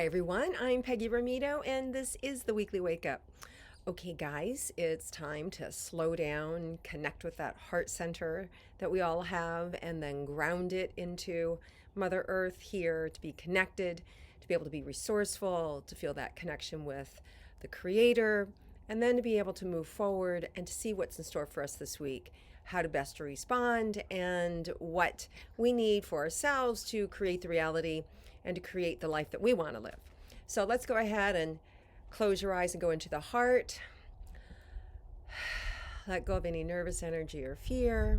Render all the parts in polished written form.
Hi everyone, I'm Peggy Rometo and this is the Weekly Wake Up. Okay guys, it's time to slow down, connect with that heart center that we all have, and then ground it into Mother Earth here to be connected, to be able to be resourceful, to feel that connection with the Creator, and then to be able to move forward and to see what's in store for us this week, how to best respond, and what we need for ourselves to create the reality and to create the life that we want to live. So let's go ahead and close your eyes and go into the heart. Let go of any nervous energy or fear.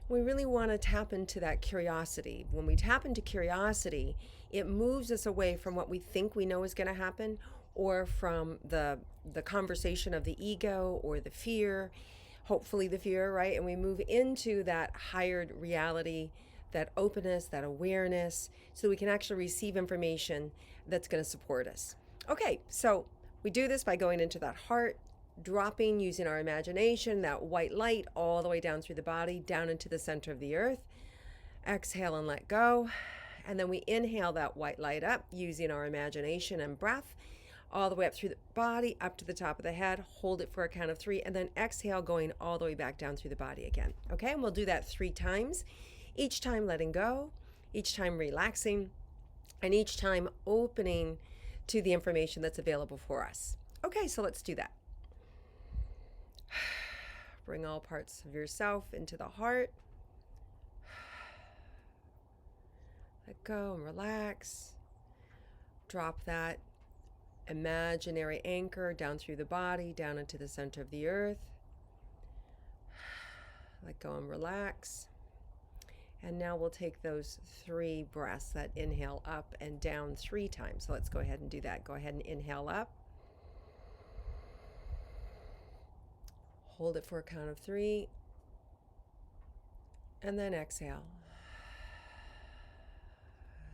We really want to tap into that curiosity. When we tap into curiosity, it moves us away from what we think we know is going to happen, or from the conversation of the ego or the fear, hopefully the fear, right? And we move into that higher reality, that openness, that awareness, so we can actually receive information that's going to support us. Okay, so we do this by going into that heart, dropping using our imagination, that white light all the way down through the body, down into the center of the earth. Exhale and let go. And then we inhale that white light up using our imagination and breath, all the way up through the body, up to the top of the head. Hold it for a count of 3, and then exhale, going all the way back down through the body again. Okay, and we'll do that 3 times. Each time letting go, each time relaxing, and each time opening to the information that's available for us. Okay, so let's do that. Bring all parts of yourself into the heart. Let go and relax. Drop that imaginary anchor down through the body, down into the center of the earth. Let go and relax. And now we'll take those 3 breaths, that inhale up and down 3 times. So let's go ahead and do that. Go ahead and inhale up. Hold it for a count of 3. And then exhale.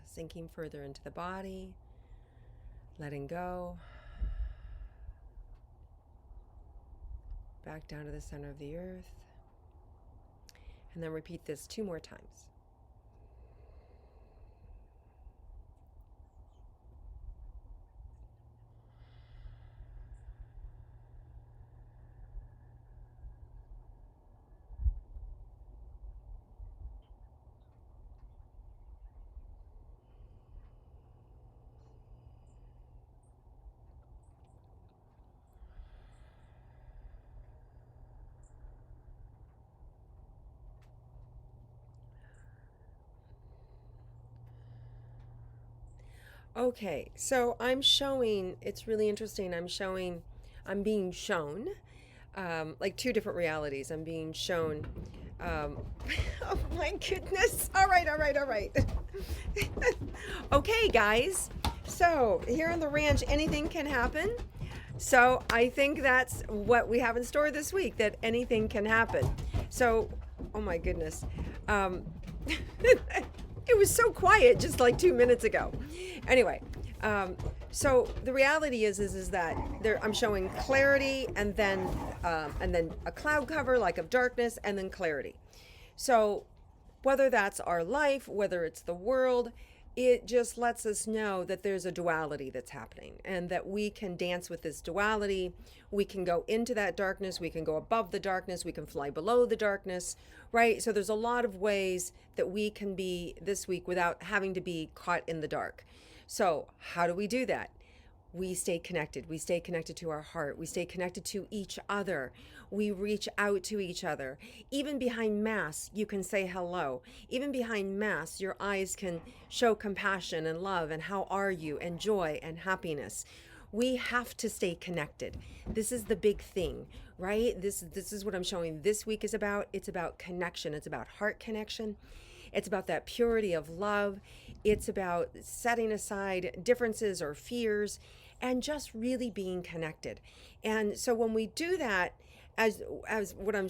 Sinking further into the body. Letting go. Back down to the center of the earth. And then repeat this 2 more times. Okay, so I'm showing, it's really interesting. I'm being shown like 2 different realities. I'm being shown, oh my goodness. All right. Okay, guys. So here on the ranch, anything can happen. So I think that's what we have in store this week, that anything can happen. So, oh my goodness. It was so quiet just like 2 minutes ago. Anyway, so the reality is that I'm showing clarity, and then a cloud cover like of darkness, and then clarity. So whether that's our life, whether it's the world, it just lets us know that there's a duality that's happening, and that we can dance with this duality. We can go into that darkness, we can go above the darkness, we can fly below the darkness, right? So there's a lot of ways that we can be this week without having to be caught in the dark. So how do we do that? We stay connected. We stay connected to our heart. We stay connected to each other. We reach out to each other. Even behind masks, you can say hello. Even behind masks, your eyes can show compassion and love and how are you and joy and happiness. We have to stay connected. This is the big thing, right? This is what I'm showing this week is about. It's about connection. It's about heart connection. It's about that purity of love. It's about setting aside differences or fears and just really being connected. And so when we do that, as what I'm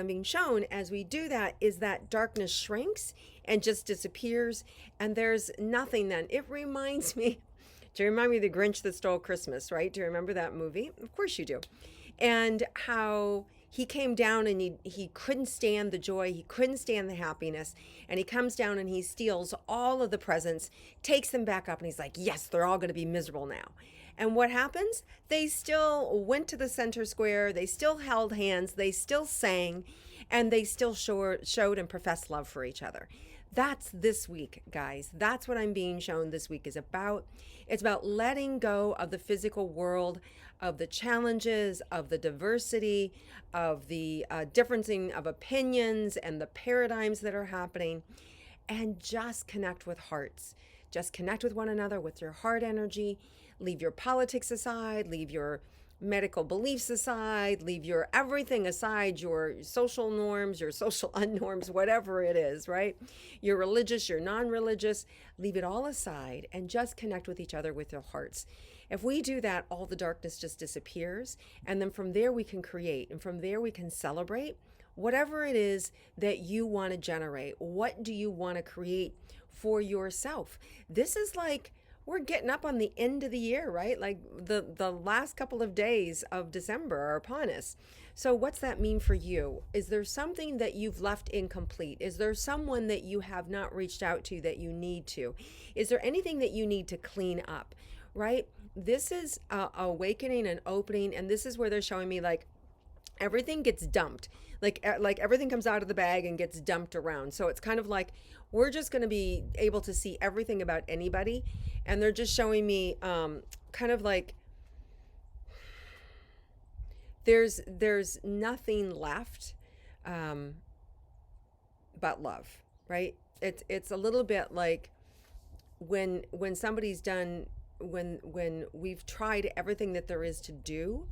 being shown as we do that, is that darkness shrinks and just disappears, and there's nothing then. It reminds me, do you remind me of The Grinch That Stole Christmas, right? Do you remember that movie? Of course you do. And how he came down and he couldn't stand the joy, he couldn't stand the happiness, and he comes down and he steals all of the presents, takes them back up, and he's like, yes, they're all going to be miserable now. And what happens? They still went to the center square, they still held hands, they still sang, and they still showed and professed love for each other. That's this week, guys. That's what I'm being shown this week is about. It's about letting go of the physical world, of the challenges, of the diversity, of the differencing of opinions and the paradigms that are happening, and just connect with hearts. Just connect with one another with your heart energy. Leave your politics aside, leave your medical beliefs aside, leave your everything aside, your social norms, your social unnorms, whatever it is, right? You're religious, you're non-religious, leave it all aside and just connect with each other with your hearts. If we do that, all the darkness just disappears. And then from there we can create, and from there we can celebrate whatever it is that you want to generate. What do you want to create for yourself? This is like, we're getting up on the end of the year, right? Like the last couple of days of December are upon us. So what's that mean for you? Is there something that you've left incomplete? Is there someone that you have not reached out to that you need to? Is there anything that you need to clean up, right? This is awakening and opening, and this is where they're showing me like everything gets dumped. Like everything comes out of the bag and gets dumped around. So it's kind of like we're just going to be able to see everything about anybody, and they're just showing me kind of like there's nothing left but love, right? It's a little bit like when somebody's done, when we've tried everything that there is to do,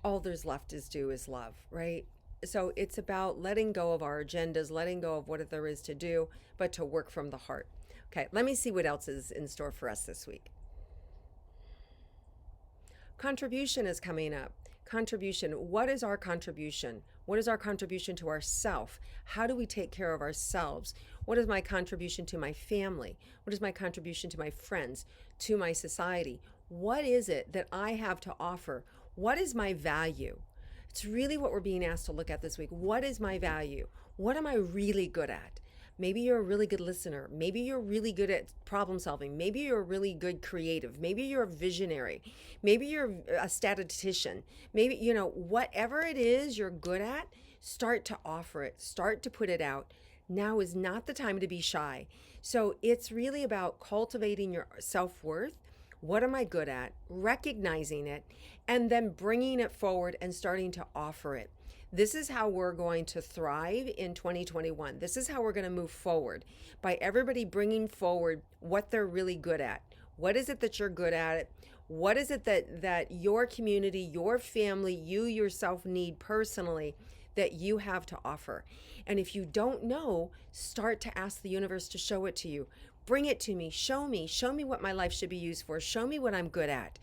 all there's left is do is love, right? So it's about letting go of our agendas, letting go of what there is to do, but to work from the heart. Okay, let me see what else is in store for us this week. Contribution is coming up. Contribution. What is our contribution? What is our contribution to ourself? How do we take care of ourselves? What is my contribution to my family? What is my contribution to my friends, to my society? What is it that I have to offer? What is my value? It's really what we're being asked to look at this week. What is my value? What am I really good at? Maybe you're a really good listener. Maybe you're really good at problem solving. Maybe you're a really good creative. Maybe you're a visionary. Maybe you're a statistician. Maybe, whatever it is you're good at, start to offer it. Start to put it out. Now is not the time to be shy. So it's really about cultivating your self-worth. What am I good at? Recognizing it, and then bringing it forward and starting to offer it. This is how we're going to thrive in 2021. This is how we're going to move forward, by everybody bringing forward what they're really good at. What is it that you're good at? What is it that your community, your family, you yourself need personally that you have to offer? And if you don't know, start to ask the universe to show it to you. Bring it to me. Show me what my life should be used for. Show me what I'm good at.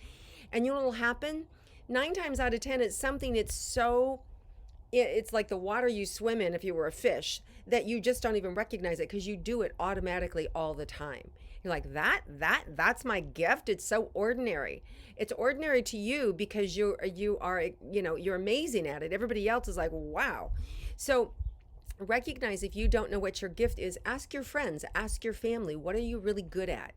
And you know what will happen? 9 times out of 10, it's something it's like the water you swim in if you were a fish, that you just don't even recognize it because you do it automatically all the time. You're like, that's my gift. It's so ordinary. It's ordinary to you because you are, you're amazing at it. Everybody else is like, wow. So recognize, if you don't know what your gift is, ask your friends, ask your family, what are you really good at?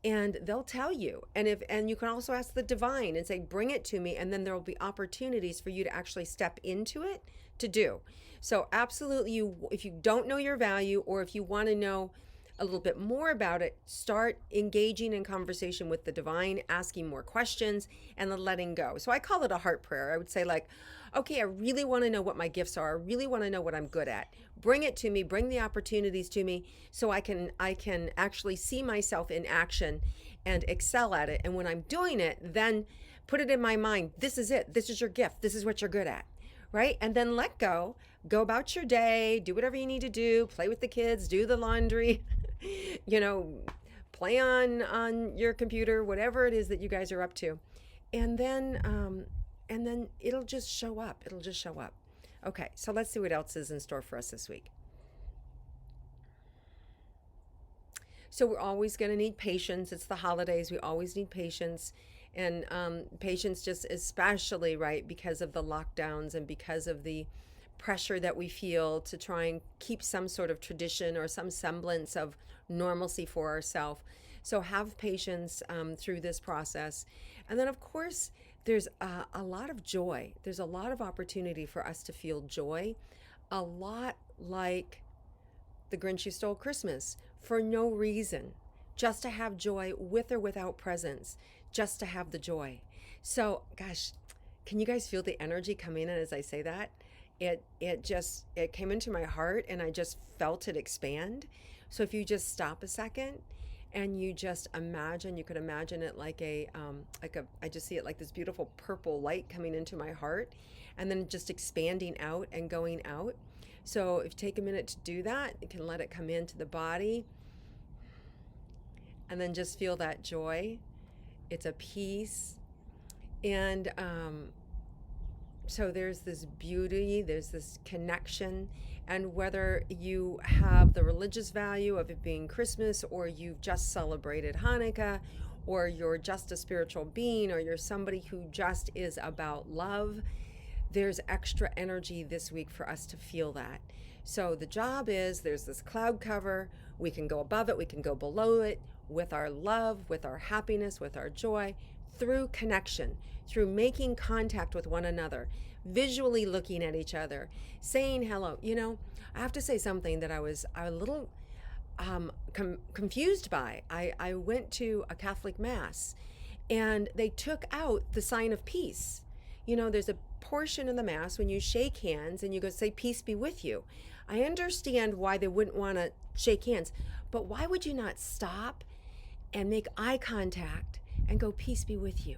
And they'll tell you. And you can also ask the divine and say, bring it to me, and then there will be opportunities for you to actually step into it to do. So absolutely, if you don't know your value, or if you want to know a little bit more about it, start engaging in conversation with the divine, asking more questions, and then letting go. So I call it a heart prayer. I would say, like, okay, I really want to know what my gifts are. I really want to know what I'm good at. Bring it to me, bring the opportunities to me, so I can actually see myself in action and excel at it. And when I'm doing it, then put it in my mind, this is it. This is your gift. This is what you're good at. Right? And then let go about your day, do whatever you need to do, play with the kids, do the laundry, play on your computer, whatever it is that you guys are up to. And then it'll just show up. It'll just show up. Okay, so let's see what else is in store for us this week. So we're always going to need patience. It's the holidays. We always need patience. And patients just especially, right, because of the lockdowns and because of the pressure that we feel to try and keep some sort of tradition or some semblance of normalcy for ourselves. So have patience through this process. And then, of course, there's a lot of joy. There's a lot of opportunity for us to feel joy, a lot like the Grinch Who Stole Christmas, for no reason, just to have joy with or without presents, just to have the joy. So, gosh, can you guys feel the energy coming in as I say that? It came into my heart and I just felt it expand. So if you just stop a second and you just imagine, you could imagine it I just see it like this beautiful purple light coming into my heart and then just expanding out and going out. So if you take a minute to do that, you can let it come into the body and then just feel that joy. It's a peace. And so there's this beauty, there's this connection. And whether you have the religious value of it being Christmas, or you've just celebrated Hanukkah, or you're just a spiritual being, or you're somebody who just is about love, there's extra energy this week for us to feel that. So the job is, there's this cloud cover. We can go above it, we can go below it with our love, with our happiness, with our joy, through connection, through making contact with one another, visually looking at each other, saying hello. You know, I have to say something that I was a little confused by. I went to a Catholic Mass and they took out the sign of peace. You know, there's a portion in the Mass when you shake hands and you go say, peace be with you. I understand why they wouldn't want to shake hands, but why would you not stop and make eye contact and go, peace be with you?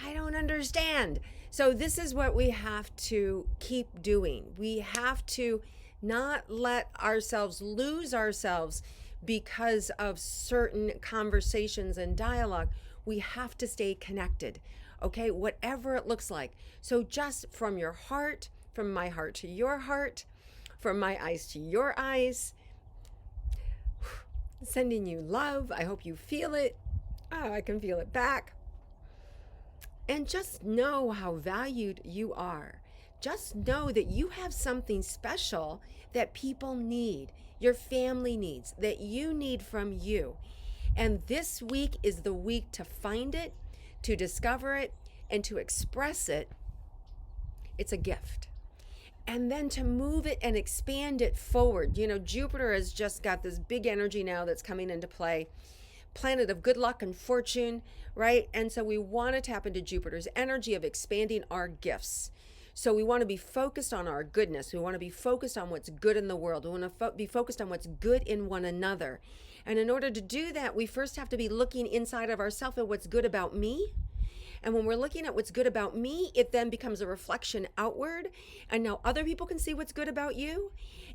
I don't understand. So this is what we have to keep doing. We have to not let ourselves lose ourselves because of certain conversations and dialogue. We have to stay connected, okay? Whatever it looks like. So just from your heart, from my heart to your heart, from my eyes to your eyes, sending you love. I hope you feel it. Oh, I can feel it back. And just know how valued you are. Just know that you have something special that people need, your family needs, that you need from you. And this week is the week to find it, to discover it, and to express it. It's a gift. And then to move it and expand it forward. You know, Jupiter has just got this big energy now that's coming into play. Planet of good luck and fortune, right? And so we want to tap into Jupiter's energy of expanding our gifts. So we want to be focused on our goodness. We want to be focused on what's good in the world. We want to be focused on what's good in one another. And in order to do that, we first have to be looking inside of ourselves at what's good about me. And when we're looking at what's good about me, it then becomes a reflection outward. And now other people can see what's good about you.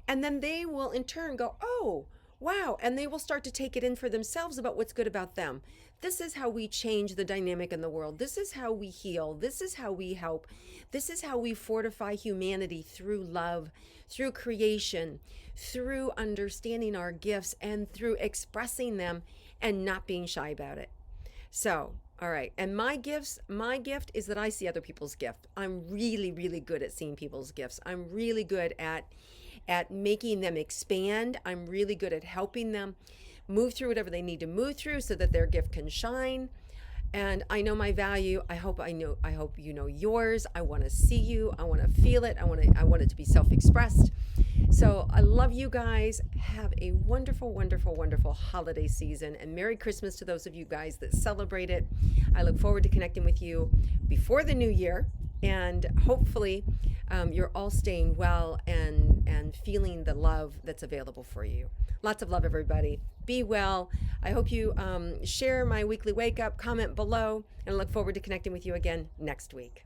And then they will in turn go, oh, wow. And they will start to take it in for themselves about what's good about them. This is how we change the dynamic in the world. This is how we heal. This is how we help. This is how we fortify humanity through love, through creation, through understanding our gifts, and through expressing them and not being shy about it. So, all right. And my gift is that I see other people's gift. I'm really, really good at seeing people's gifts. I'm really good at making them expand. I'm really good at helping them move through whatever they need to move through so that their gift can shine. And I know my value. I hope you know yours. I want to see you. I want to feel it. I want it to be self-expressed. So I love you guys. Have a wonderful, wonderful, wonderful holiday season, and Merry Christmas to those of you guys that celebrate it. I look forward to connecting with you before the new year, and hopefully you're all staying well and feeling the love that's available for you. Lots of love, everybody. Be well. I hope you share my weekly wake up, comment below, and I look forward to connecting with you again next week.